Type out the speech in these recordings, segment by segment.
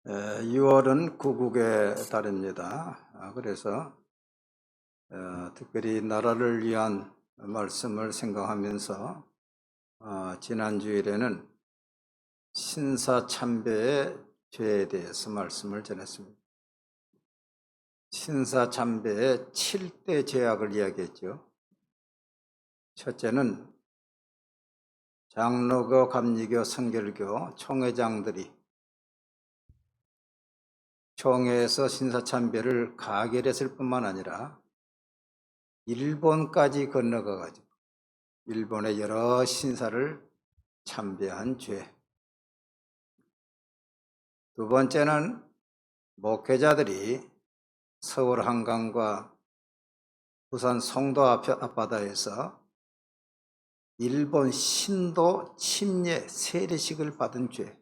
6월은 구국의 달입니다. 그래서 특별히 나라를 위한 말씀을 생각하면서 지난 주일에는 신사참배의 죄에 대해서 말씀을 전했습니다. 신사참배의 7대 죄악을 이야기했죠. 첫째는 장로교, 감리교, 성결교 총회장들이 총회에서 신사참배를 가결했을 뿐만 아니라 일본까지 건너가 가지고 일본의 여러 신사를 참배한 죄. 두 번째는 목회자들이 서울 한강과 부산 송도 앞바다에서 일본 신도 침례 세례식을 받은 죄.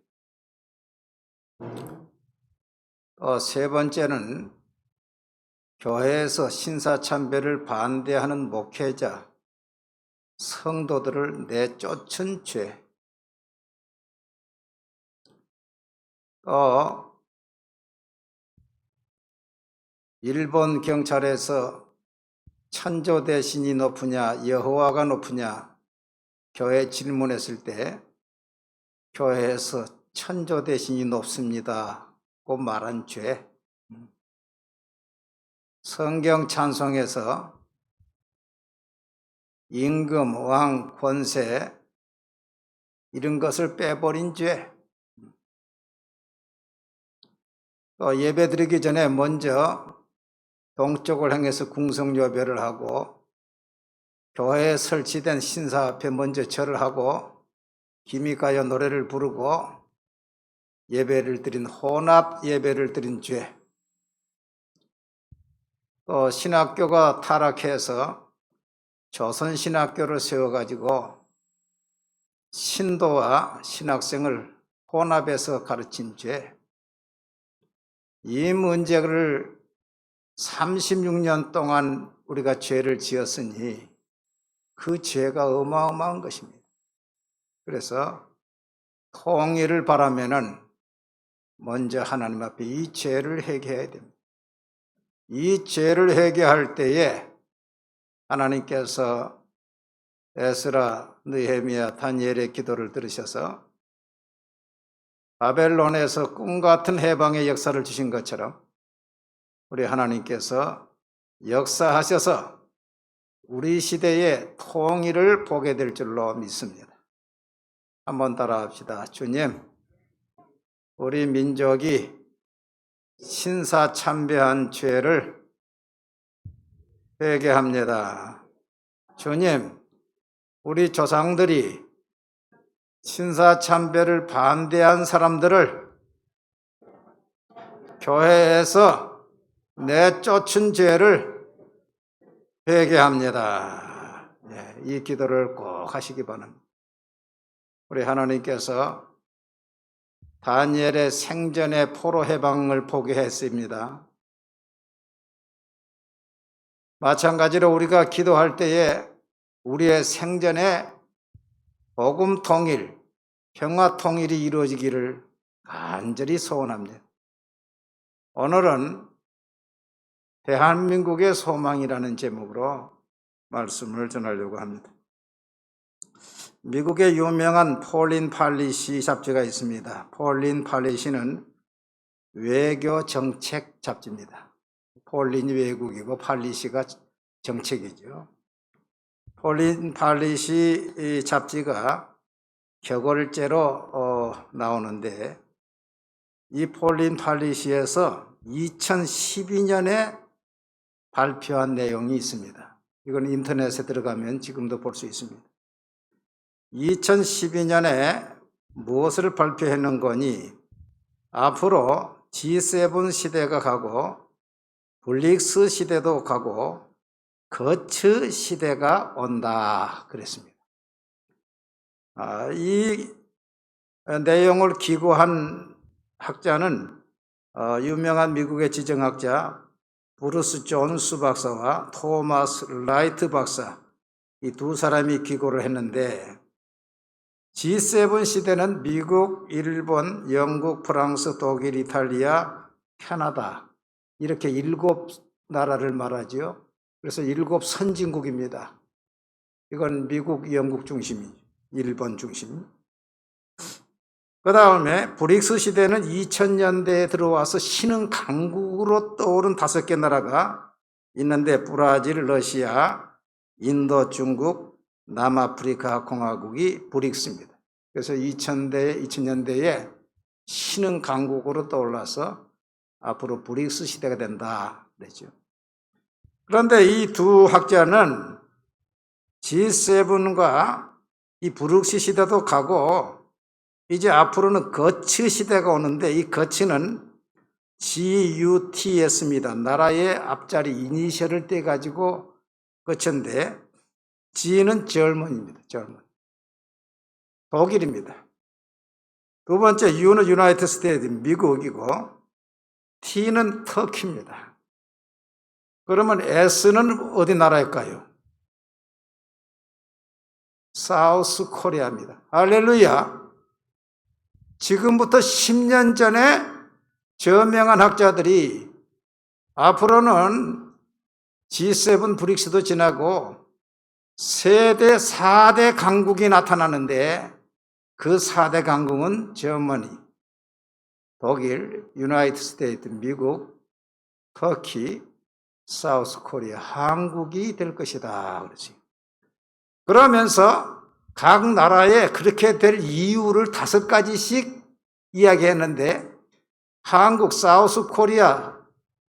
또 세 번째는 교회에서 신사참배를 반대하는 목회자, 성도들을 내쫓은 죄. 또 일본 경찰에서 천조 대신이 높으냐 여호와가 높으냐 교회 질문했을 때 교회에서 천조 대신이 높습니다 고 말한 죄. 성경 찬송에서 임금, 왕, 권세 이런 것을 빼버린 죄. 또 예배드리기 전에 먼저 동쪽을 향해서 궁성요배를 하고 교회에 설치된 신사 앞에 먼저 절을 하고 기미가요 노래를 부르고 예배를 드린 혼합 예배를 드린 죄. 또 신학교가 타락해서 조선신학교를 세워가지고 신도와 신학생을 혼합해서 가르친 죄. 이 문제를 36년 동안 우리가 죄를 지었으니 그 죄가 어마어마한 것입니다. 그래서 통일을 바라면은 먼저 하나님 앞에 이 죄를 회개해야 됩니다. 이 죄를 회개할 때에 하나님께서 에스라, 느헤미야, 다니엘의 기도를 들으셔서 바벨론에서 꿈같은 해방의 역사를 주신 것처럼 우리 하나님께서 역사하셔서 우리 시대의 통일을 보게 될 줄로 믿습니다. 한번 따라합시다. 주님, 우리 민족이 신사참배한 죄를 회개합니다. 주님, 우리 조상들이 신사참배를 반대한 사람들을 교회에서 내쫓은 죄를 회개합니다. 이 기도를 꼭 하시기 바랍니다. 우리 하나님께서 다니엘의 생전의 포로 해방을 보게 했습니다. 마찬가지로 우리가 기도할 때에 우리의 생전에 복음 통일, 평화 통일이 이루어지기를 간절히 소원합니다. 오늘은 대한민국의 소망이라는 제목으로 말씀을 전하려고 합니다. 미국의 유명한 폴린 팔리시 잡지가 있습니다. 폴린 팔리시는 외교 정책 잡지입니다. 폴린이 외국이고 팔리시가 정책이죠. 폴린 팔리시 잡지가 격월제로 나오는데 이 폴린 팔리시에서 2012년에 발표한 내용이 있습니다. 이건 인터넷에 들어가면 지금도 볼 수 있습니다. 2012년에 무엇을 발표했는 거니? 앞으로 G7 시대가 가고 블릭스 시대도 가고 거츠 시대가 온다 그랬습니다. 이 내용을 기고한 학자는 유명한 미국의 지정학자 브루스 존스 박사와 토마스 라이트 박사 이 두 사람이 기고를 했는데 G7 시대는 미국, 일본, 영국, 프랑스, 독일, 이탈리아, 캐나다 이렇게 7나라를 말하죠. 그래서 7 선진국입니다. 이건 미국, 영국 중심이, 일본 중심. 그 다음에 브릭스 시대는 2000년대에 들어와서 신흥 강국으로 떠오른 5개 나라가 있는데 브라질, 러시아, 인도, 중국, 남아프리카 공화국이 브릭스입니다. 그래서 2000년대에 신흥 강국으로 떠올라서 앞으로 브릭스 시대가 된다 그랬죠. 그런데 이 두 학자는 G7과 이 브릭스 시대도 가고 이제 앞으로는 거치 시대가 오는데 이 거치는 GUTS입니다. 나라의 앞자리 이니셜을 떼가지고 거치인데 G는 German입니다. German. 독일입니다. 두 번째 U는 유나이티드 스테이트 미국이고 T는 터키입니다. 그러면 S는 어디 나라일까요? 사우스 코리아입니다. 할렐루야. 지금부터 10년 전에 저명한 학자들이 앞으로는 G7 브릭스도 지나고 세대 4대 강국이 나타나는데 그 4대 강국은 저머니, 독일, 유나이티드 스테이트, 미국, 터키, 사우스 코리아, 한국이 될 것이다. 그러지. 그러면서 각 나라에 그렇게 될 이유를 5가지씩 이야기했는데 한국, 사우스 코리아,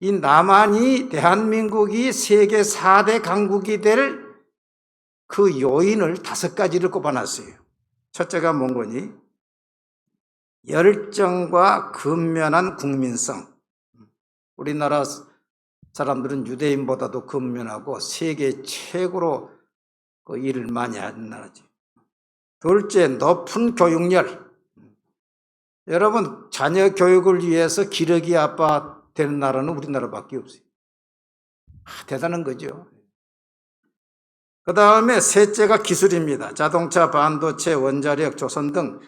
이 남한이 대한민국이 세계 4대 강국이 될 그 요인을 5가지를 꼽아놨어요. 첫째가 뭔 거니? 열정과 근면한 국민성. 우리나라 사람들은 유대인보다도 근면하고 세계 최고로 그 일을 많이 하는 나라지. 둘째, 높은 교육열. 여러분, 자녀 교육을 위해서 기러기 아빠 되는 나라는 우리나라밖에 없어요. 대단한 거죠. 그 다음에 셋째가 기술입니다. 자동차, 반도체, 원자력, 조선 등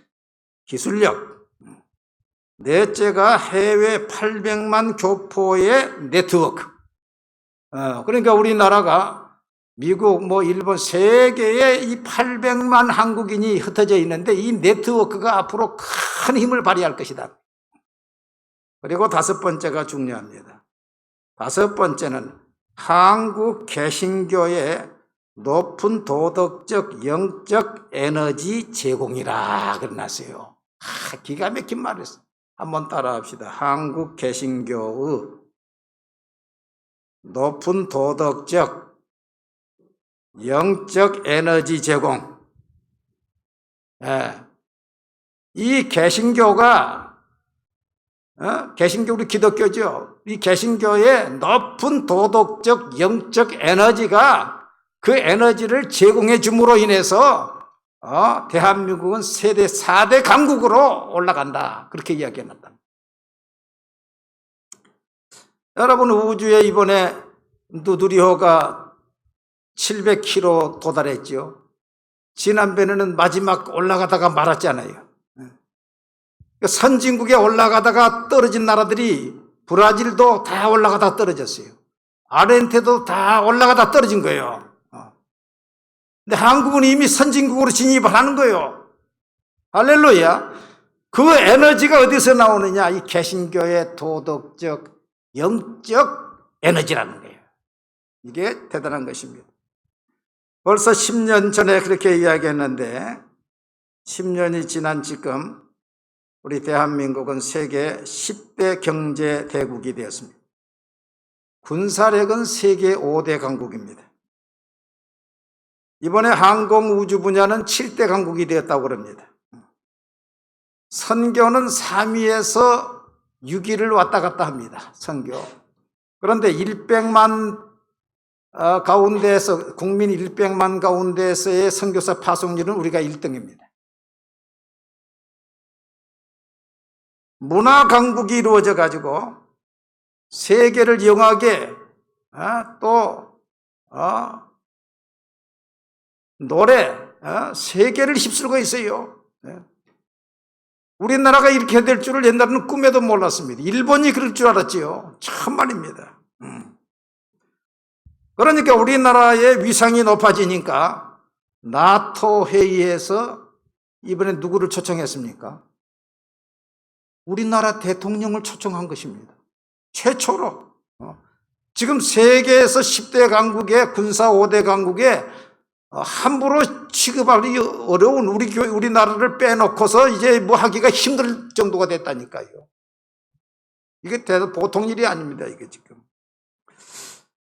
기술력. 넷째가 해외 800만 교포의 네트워크. 그러니까 우리나라가 미국, 일본, 세계에 이 800만 한국인이 흩어져 있는데 이 네트워크가 앞으로 큰 힘을 발휘할 것이다. 그리고 5번째가 중요합니다. 5번째는 한국 개신교의 높은 도덕적, 영적 에너지 제공이라 그러놨어요. 기가 막힌 말이었어요. 한번 따라합시다. 한국 개신교의 높은 도덕적, 영적 에너지 제공. 이 개신교가, 개신교 우리 기독교죠. 이 개신교의 높은 도덕적, 영적 에너지가 그 에너지를 제공해 줌으로 인해서 대한민국은 세대 4대 강국으로 올라간다. 그렇게 이야기해놨다. 여러분, 우주에 이번에 누리호가 700km 도달했죠. 지난번에는 마지막 올라가다가 말았잖아요. 선진국에 올라가다가 떨어진 나라들이 브라질도 다 올라가다 떨어졌어요. 아르헨티나도 다 올라가다 떨어진 거예요. 근데 한국은 이미 선진국으로 진입을 하는 거예요. 할렐루야. 그 에너지가 어디서 나오느냐? 이 개신교의 도덕적, 영적 에너지라는 거예요. 이게 대단한 것입니다. 벌써 10년 전에 그렇게 이야기했는데 10년이 지난 지금 우리 대한민국은 세계 10대 경제 대국이 되었습니다. 군사력은 세계 5대 강국입니다. 이번에 항공 우주 분야는 7대 강국이 되었다고 합니다. 선교는 3위에서 6위를 왔다 갔다 합니다. 선교. 그런데 100만 가운데에서 국민 100만 가운데에서의 선교사 파송률은 우리가 1등입니다. 문화 강국이 이루어져 가지고 세계를 영하게 또 노래, 세계를 휩쓸고 있어요. 우리나라가 이렇게 될 줄을 옛날에는 꿈에도 몰랐습니다. 일본이 그럴 줄 알았지요. 참말입니다. 그러니까 우리나라의 위상이 높아지니까 나토 회의에서 이번에 누구를 초청했습니까? 우리나라 대통령을 초청한 것입니다. 최초로. 지금 세계에서 10대 강국의 군사 5대 강국에 함부로 취급하기 어려운 우리나라를 빼놓고서 이제 뭐 하기가 힘들 정도가 됐다니까요. 이게 보통 일이 아닙니다. 이게 지금.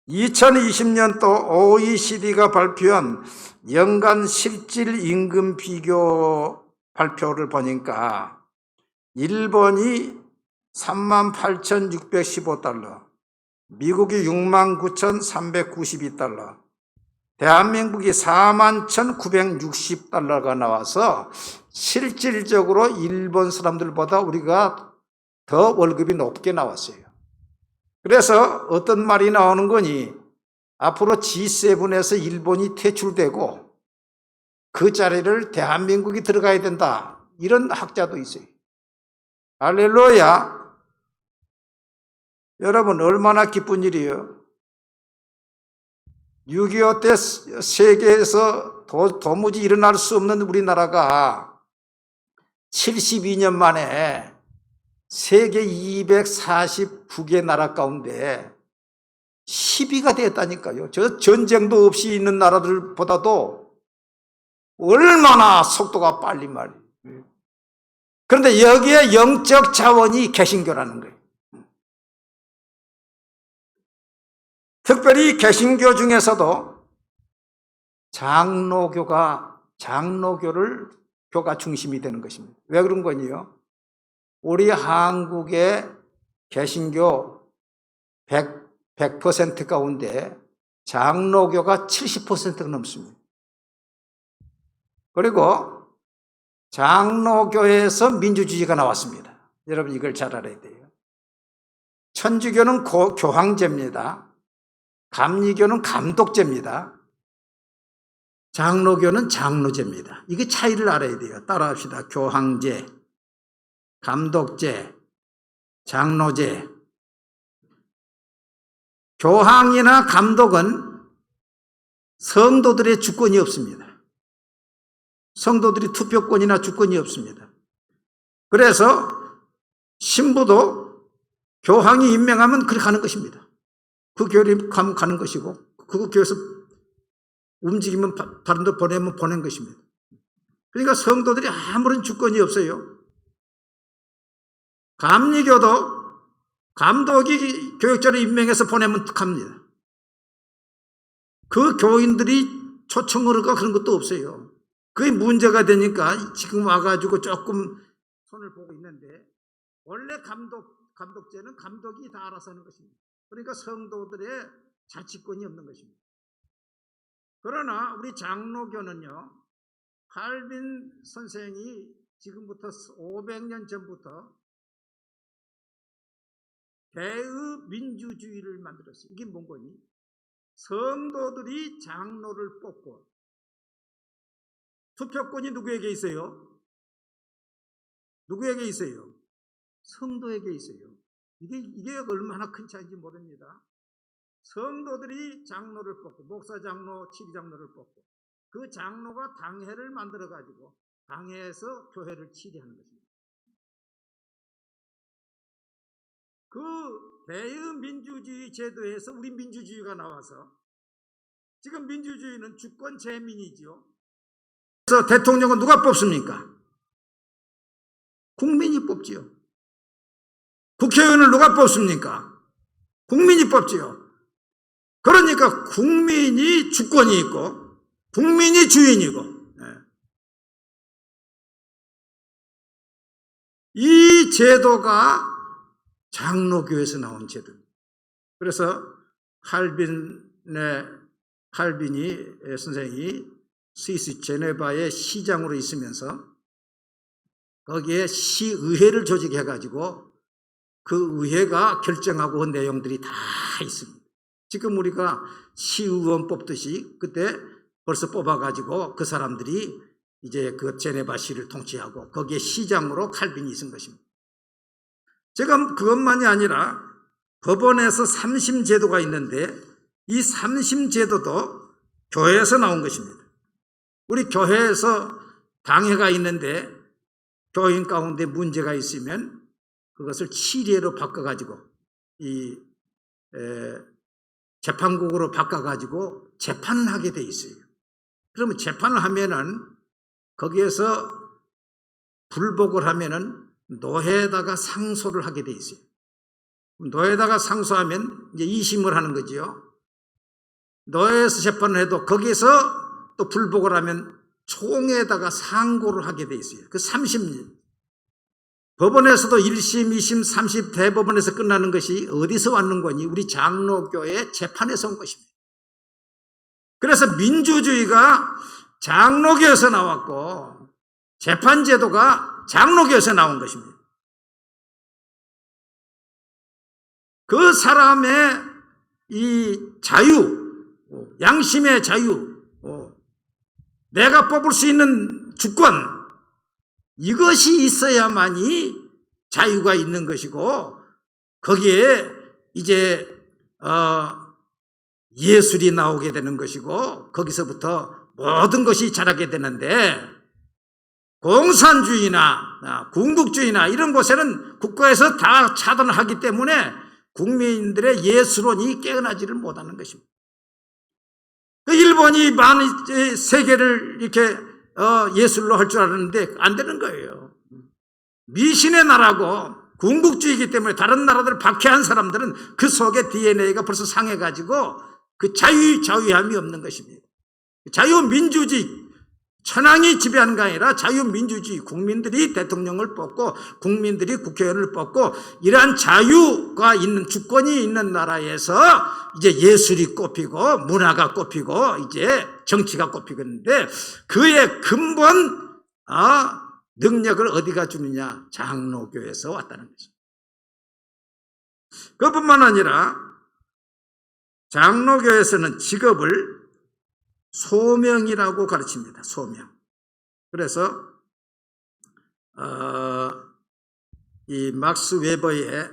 2020년도 OECD가 발표한 연간 실질 임금 비교 발표를 보니까 일본이 38,615달러, 미국이 69,392달러, 대한민국이 41,960달러가 나와서 실질적으로 일본 사람들보다 우리가 더 월급이 높게 나왔어요. 그래서 어떤 말이 나오는 거니 앞으로 G7에서 일본이 퇴출되고 그 자리를 대한민국이 들어가야 된다. 이런 학자도 있어요. 할렐루야. 여러분 얼마나 기쁜 일이에요. 6.25 때 세계에서 도무지 일어날 수 없는 우리나라가 72년 만에 세계 249개 나라 가운데 10위가 됐다니까요. 저 전쟁도 없이 있는 나라들보다도 얼마나 속도가 빨리 말이에요. 그런데 여기에 영적 자원이 개신교라는 거예요. 특별히 개신교 중에서도 장로교가 중심이 되는 것입니다. 왜 그런 거니요? 우리 한국의 개신교 100% 가운데 장로교가 70%가 넘습니다. 그리고 장로교에서 민주주의가 나왔습니다. 여러분 이걸 잘 알아야 돼요. 천주교는 교황제입니다. 감리교는 감독제입니다. 장로교는 장로제입니다. 이게 차이를 알아야 돼요. 따라합시다. 교황제, 감독제, 장로제. 교황이나 감독은 성도들의 주권이 없습니다. 성도들이 투표권이나 주권이 없습니다. 그래서 신부도 교황이 임명하면 그렇게 하는 것입니다. 그 교회에 가는 것이고 그 교회에서 움직이면 다른 데 보내면 보낸 것입니다. 그러니까 성도들이 아무런 주권이 없어요. 감리교도 감독이 교역자를 임명해서 보내면 갑니다. 그 교인들이 초청을 하고 그런 것도 없어요. 그게 문제가 되니까 지금 와가지고 조금 손을 보고 있는데 원래 감독제는 감독이 다 알아서 하는 것입니다. 그러니까 성도들의 자치권이 없는 것입니다. 그러나 우리 장로교는요, 칼빈 선생이 지금부터 500년 전부터 대의민주주의를 만들었어요. 이게 뭔 거니? 성도들이 장로를 뽑고 투표권이 누구에게 있어요? 누구에게 있어요? 성도에게 있어요. 이게 얼마나 큰 차이인지 모릅니다. 성도들이 장로를 뽑고 목사 장로, 치리 장로를 뽑고 그 장로가 당회를 만들어 가지고 당회에서 교회를 치리하는 것입니다. 그 대의민주주의 제도에서 우리 민주주의가 나와서 지금 민주주의는 주권 재민이지요. 그래서 대통령은 누가 뽑습니까? 국민이 뽑지요. 국회의원을 누가 뽑습니까? 국민이 뽑지요. 그러니까 국민이 주권이 있고 국민이 주인이고 이 제도가 장로교에서 나온 제도입니다. 그래서 칼빈이 선생이 스위스 제네바의 시장으로 있으면서 거기에 시의회를 조직해가지고 그 의회가 결정하고 한 내용들이 다 있습니다. 지금 우리가 시의원 뽑듯이 그때 벌써 뽑아가지고 그 사람들이 이제 그 제네바시를 통치하고 거기에 시장으로 칼빈이 있은 것입니다. 제가 그것만이 아니라 법원에서 삼심제도가 있는데 이 삼심제도도 교회에서 나온 것입니다. 우리 교회에서 당회가 있는데 교인 가운데 문제가 있으면 그것을 치례로 바꿔가지고 이 재판국으로 바꿔가지고 재판을 하게 돼 있어요. 그러면 재판을 하면은 거기에서 불복을 하면은 노회에다가 상소를 하게 돼 있어요. 노회에다가 상소하면 이제 2심을 하는 거지요. 노회에서 재판을 해도 거기서 또 불복을 하면 총회에다가 상고를 하게 돼 있어요. 그 30년. 법원에서도 1심, 2심, 3심 대법원에서 끝나는 것이 어디서 왔는 거니? 우리 장로교의 재판에서 온 것입니다. 그래서 민주주의가 장로교에서 나왔고 재판제도가 장로교에서 나온 것입니다. 그 사람의 이 자유, 양심의 자유, 내가 뽑을 수 있는 주권, 이것이 있어야만이 자유가 있는 것이고 거기에 이제 예술이 나오게 되는 것이고 거기서부터 모든 것이 자라게 되는데 공산주의나 군국주의나 이런 곳에는 국가에서 다 차단을 하기 때문에 국민들의 예술론이 깨어나지를 못하는 것입니다. 일본이 세계를 이렇게 예술로 할 줄 알았는데 안 되는 거예요. 미신의 나라고 군국주의이기 때문에 다른 나라들을 박해한 사람들은 그 속에 DNA가 벌써 상해가지고 그 자유함이 없는 것입니다. 자유민주주의, 천황이 지배하는 게 아니라 자유민주주의, 국민들이 대통령을 뽑고 국민들이 국회의원을 뽑고 이러한 자유가 있는 주권이 있는 나라에서 이제 예술이 꼽히고 문화가 꼽히고 이제 정치가 꼽히고 있는데 그의 근본 능력을 어디가 주느냐? 장로교에서 왔다는 거죠. 그뿐만 아니라 장로교에서는 직업을 소명이라고 가르칩니다. 소명. 그래서 이 막스 웨버의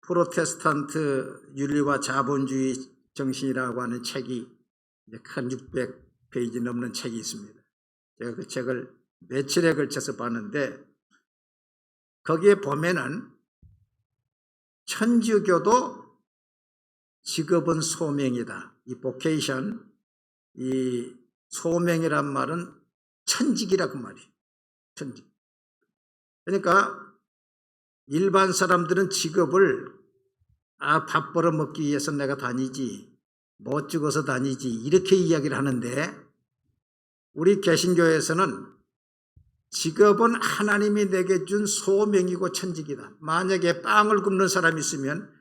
프로테스탄트 윤리와 자본주의 정신이라고 하는 책이 한 600페이지 넘는 책이 있습니다. 제가 그 책을 며칠에 걸쳐서 봤는데 거기에 보면은 천주교도 직업은 소명이다. 이 보케이션, 이 소명이란 말은 천직이라고 말이에요. 천직. 그러니까 일반 사람들은 직업을 밥 벌어먹기 위해서 내가 다니지, 못 죽어서 다니지 이렇게 이야기를 하는데 우리 개신교에서는 직업은 하나님이 내게 준 소명이고 천직이다. 만약에 빵을 굽는 사람이 있으면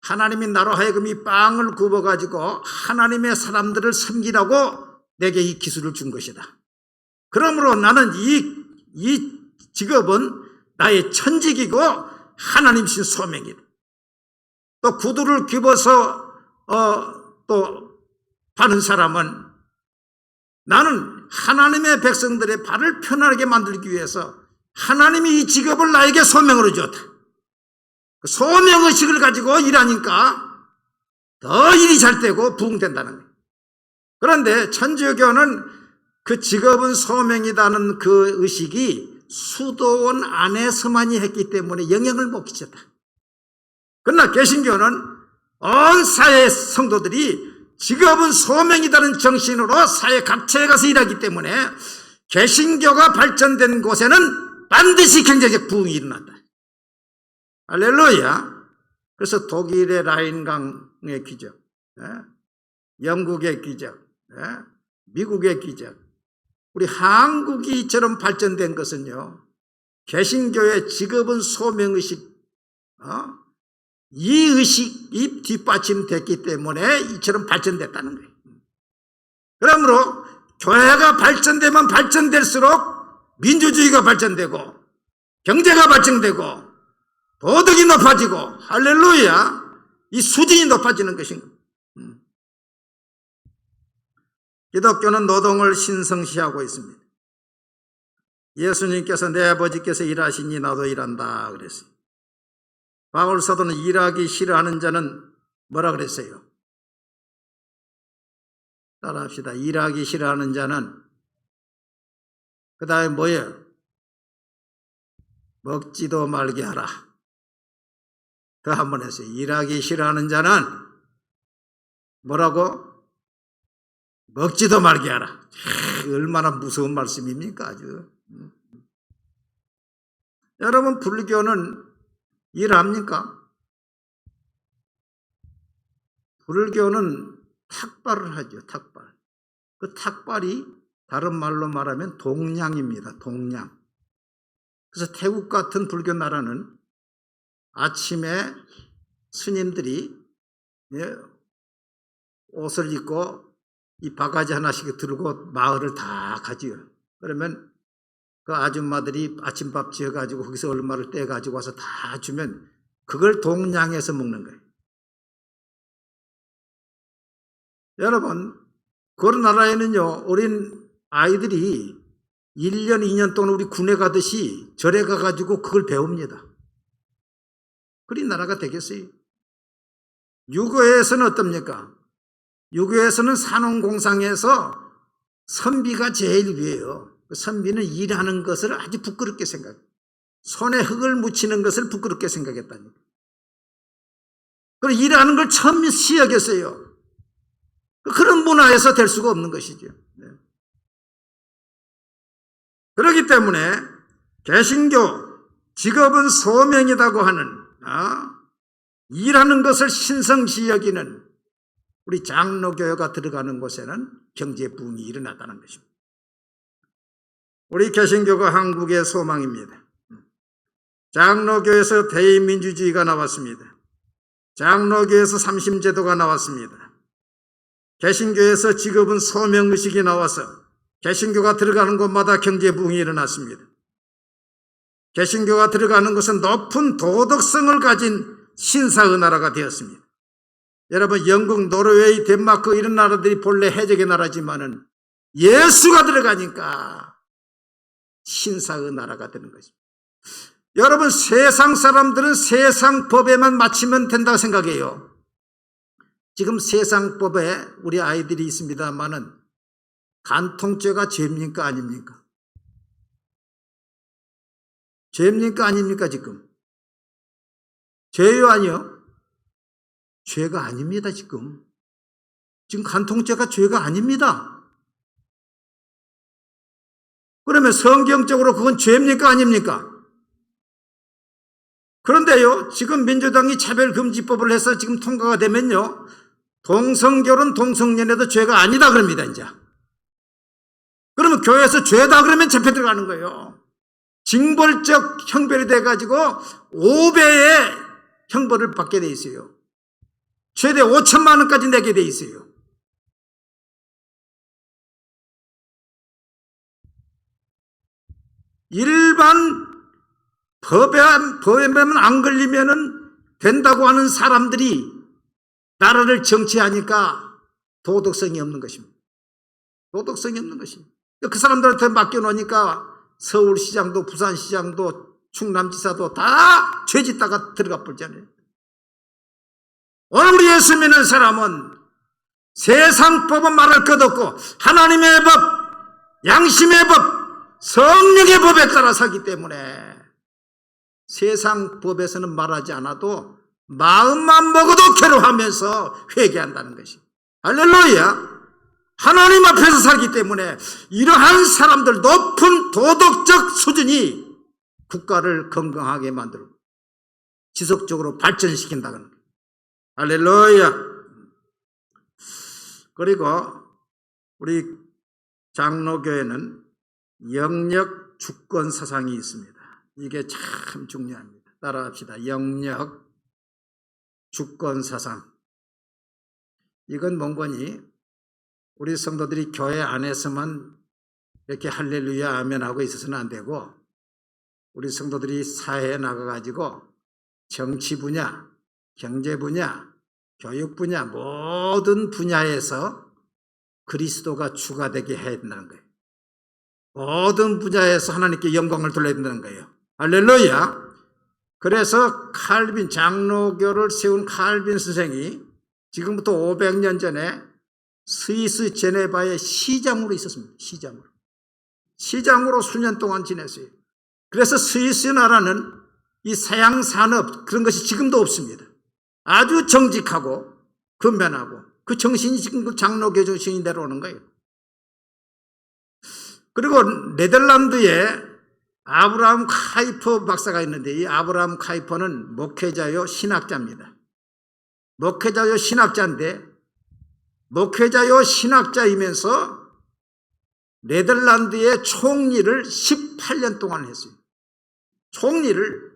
하나님이 나로 하여금 이 빵을 굽어가지고 하나님의 사람들을 섬기라고 내게 이 기술을 준 것이다. 그러므로 나는 이 직업은 나의 천직이고 하나님 신 소명이다. 또 구두를 깁어서 또 파는 사람은 나는 하나님의 백성들의 발을 편하게 만들기 위해서 하나님이 이 직업을 나에게 소명으로 주었다. 소명의식을 가지고 일하니까 더 일이 잘 되고 부흥된다는 거예요. 그런데 천주교는 그 직업은 소명이라는 그 의식이 수도원 안에서만이 했기 때문에 영향을 못 끼쳤다. 그러나 개신교는 온 사회 성도들이 직업은 소명이라는 정신으로 사회 각처에 가서 일하기 때문에 개신교가 발전된 곳에는 반드시 경제적 부흥이 일어난다. 할렐루야. 그래서 독일의 라인강의 기적, 영국의 기적, 미국의 기적, 우리 한국이 이처럼 발전된 것은요, 개신교의 직업은 소명의식, 이 의식이 뒷받침됐기 때문에 이처럼 발전됐다는 거예요. 그러므로 교회가 발전되면 발전될수록 민주주의가 발전되고 경제가 발전되고 도덕이 높아지고 할렐루야, 이 수준이 높아지는 것인 겁니다. 기독교는 노동을 신성시하고 있습니다. 예수님께서 내 아버지께서 일하시니 나도 일한다 그랬어요. 바울 사도는 일하기 싫어하는 자는 뭐라 그랬어요? 따라합시다. 일하기 싫어하는 자는 그 다음에 뭐예요? 먹지도 말게 하라. 더 한 번 했어요. 일하기 싫어하는 자는 뭐라고? 먹지도 말게 하라. 얼마나 무서운 말씀입니까? 아주. 여러분, 불교는 일합니까? 불교는 탁발을 하죠. 탁발. 그 탁발이 다른 말로 말하면 동량입니다. 동량. 그래서 태국 같은 불교 나라는 아침에 스님들이 옷을 입고 이 바가지 하나씩 들고 마을을 다 가지요. 그러면 그 아줌마들이 아침밥 지어가지고 거기서 얼마를 떼가지고 와서 다 주면 그걸 동량해서 먹는 거예요. 여러분, 그런 나라에는요, 어린 아이들이 1년, 2년 동안 우리 군에 가듯이 절에 가가지고 그걸 배웁니다. 그런 나라가 되겠어요? 유교에서는 어떻습니까? 유교에서는 산업공상에서 선비가 제일 위에요. 선비는 일하는 것을 아주 부끄럽게 생각해요. 손에 흙을 묻히는 것을 부끄럽게 생각했다니까. 그리고 일하는 걸 천시 여겼어요. 그런 문화에서 될 수가 없는 것이죠. 그렇기 때문에 개신교 직업은 소명이라고 하는 일하는 것을 신성시 여기는 우리 장로교회가 들어가는 곳에는 경제 부흥이 일어났다는 것입니다. 우리 개신교가 한국의 소망입니다. 장로교에서 대의민주주의가 나왔습니다. 장로교에서 삼심제도가 나왔습니다. 개신교에서 직업은 소명의식이 나와서 개신교가 들어가는 곳마다 경제 부흥이 일어났습니다. 개신교가 들어가는 곳은 높은 도덕성을 가진 신사의 나라가 되었습니다. 여러분, 영국, 노르웨이, 덴마크 이런 나라들이 본래 해적의 나라지만은 예수가 들어가니까 신사의 나라가 되는 것입니다. 여러분, 세상 사람들은 세상 법에만 맞추면 된다고 생각해요. 지금 세상 법에 우리 아이들이 있습니다만은 간통죄가 죄입니까 아닙니까? 죄입니까 아닙니까 지금? 죄요 아니요? 죄가 아닙니다 지금. 지금 간통죄가 죄가 아닙니다. 그러면 성경적으로 그건 죄입니까 아닙니까? 그런데요, 지금 민주당이 차별금지법을 해서 지금 통과가 되면요, 동성결혼, 동성연애도 죄가 아니다 그럽니다 이제. 그러면 교회에서 죄다 그러면 잡혀 들어가는 거예요. 징벌적 형벌이 돼가지고 5배의 형벌을 받게 돼 있어요. 최대 5천만 원까지 내게 돼 있어요. 일반 법에만 안 걸리면은 된다고 하는 사람들이 나라를 정치하니까 도덕성이 없는 것입니다. 도덕성이 없는 것입니다. 그 사람들한테 맡겨놓으니까 서울시장도 부산시장도 충남지사도 다 죄짓다가 들어가 버리잖아요. 오늘 우리 예수 믿는 사람은 세상 법은 말할 것 없고 하나님의 법, 양심의 법, 성령의 법에 따라 살기 때문에 세상 법에서는 말하지 않아도 마음만 먹어도 괴로워하면서 회개한다는 것이. 할렐루야. 하나님 앞에서 살기 때문에 이러한 사람들 높은 도덕적 수준이 국가를 건강하게 만들고 지속적으로 발전시킨다는 거예요. 할렐루야. 그리고 우리 장로교회는 영역 주권 사상이 있습니다. 이게 참 중요합니다. 따라합시다. 영역 주권 사상. 이건 뭔거니? 우리 성도들이 교회 안에서만 이렇게 할렐루야 아멘 하고 있어서는 안 되고 우리 성도들이 사회에 나가가지고 정치 분야, 경제 분야, 교육 분야 모든 분야에서 그리스도가 주가 되게 해야 된다는 거예요. 모든 분야에서 하나님께 영광을 돌려야 된다는 거예요. 할렐루야. 그래서 칼빈 장로교를 세운 칼빈 선생이 지금부터 500년 전에 스위스 제네바의 시장으로 있었습니다. 시장으로 수년 동안 지냈어요. 그래서 스위스 나라는 이 서양 산업 그런 것이 지금도 없습니다. 아주 정직하고 근면하고 그 정신이 지금 그 장로교 정신이 내려오는 거예요. 그리고 네덜란드에 아브라함 카이퍼 박사가 있는데 이 아브라함 카이퍼는 목회자요 신학자입니다. 목회자요 신학자인데 목회자요 신학자이면서 네덜란드의 총리를 18년 동안 했어요. 총리를.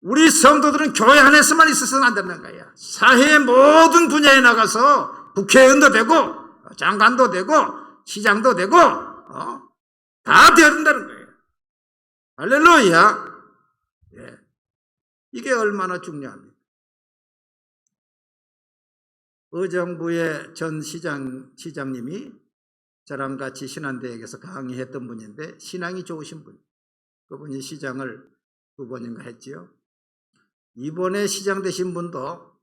우리 성도들은 교회 안에서만 있어서는 안 된다는 거야. 사회의 모든 분야에 나가서 국회의원도 되고 장관도 되고 시장도 되고 다 되어야 된다는 거예요. 할렐루야. 예. 이게 얼마나 중요합니까? 의정부의 전 시장님이 저랑 같이 신한대학에서 강의했던 분인데 신앙이 좋으신 분. 그분이 시장을 2번인가 했지요. 이번에 시장 되신 분도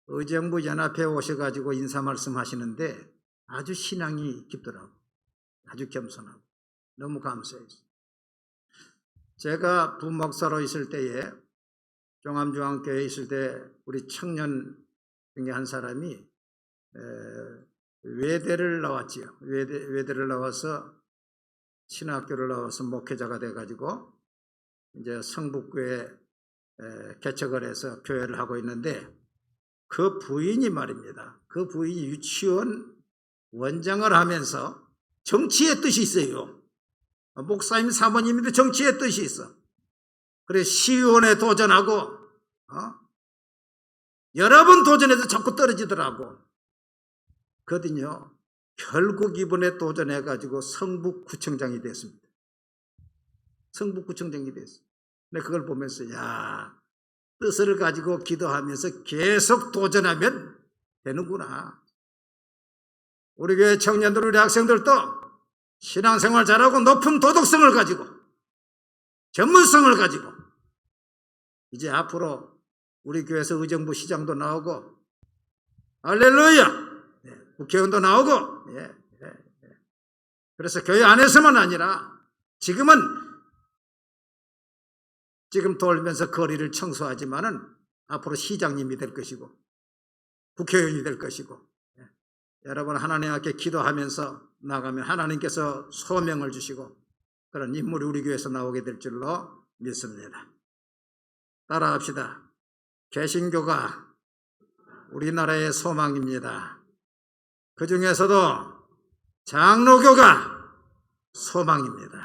의정부 연합회 오셔가지고 인사 말씀 하시는데 아주 신앙이 깊더라고. 아주 겸손하고. 너무 감사했어요. 제가 부목사로 있을 때에 종암중앙교회에 있을 때 우리 청년 중에 한 사람이 외대를 나왔지요. 외대를 나와서 신학교를 나와서 목회자가 돼가지고 이제 성북교회 개척을 해서 교회를 하고 있는데 그 부인이 말입니다. 그 부인이 유치원 원장을 하면서 정치의 뜻이 있어요. 목사님 사모님인데 정치의 뜻이 있어. 그래 시의원에 도전하고 여러 번 도전해서 자꾸 떨어지더라고. 거든요. 결국 이번에 도전해가지고 성북구청장이 됐습니다. 성북구청장이 됐어요. 근데 그걸 보면서 야 뜻을 가지고 기도하면서 계속 도전하면 되는구나. 우리 교회 청년들 우리 학생들도 신앙생활 잘하고 높은 도덕성을 가지고 전문성을 가지고 이제 앞으로 우리 교회에서 의정부 시장도 나오고 할렐루야 국회의원도 나오고 그래서 교회 안에서만 아니라 지금 돌면서 거리를 청소하지만은 앞으로 시장님이 될 것이고 국회의원이 될 것이고 여러분 하나님 앞에 기도하면서 나가면 하나님께서 소명을 주시고 그런 인물이 우리 교회에서 나오게 될 줄로 믿습니다. 따라합시다. 개신교가 우리나라의 소망입니다. 그 중에서도 장로교가 소망입니다.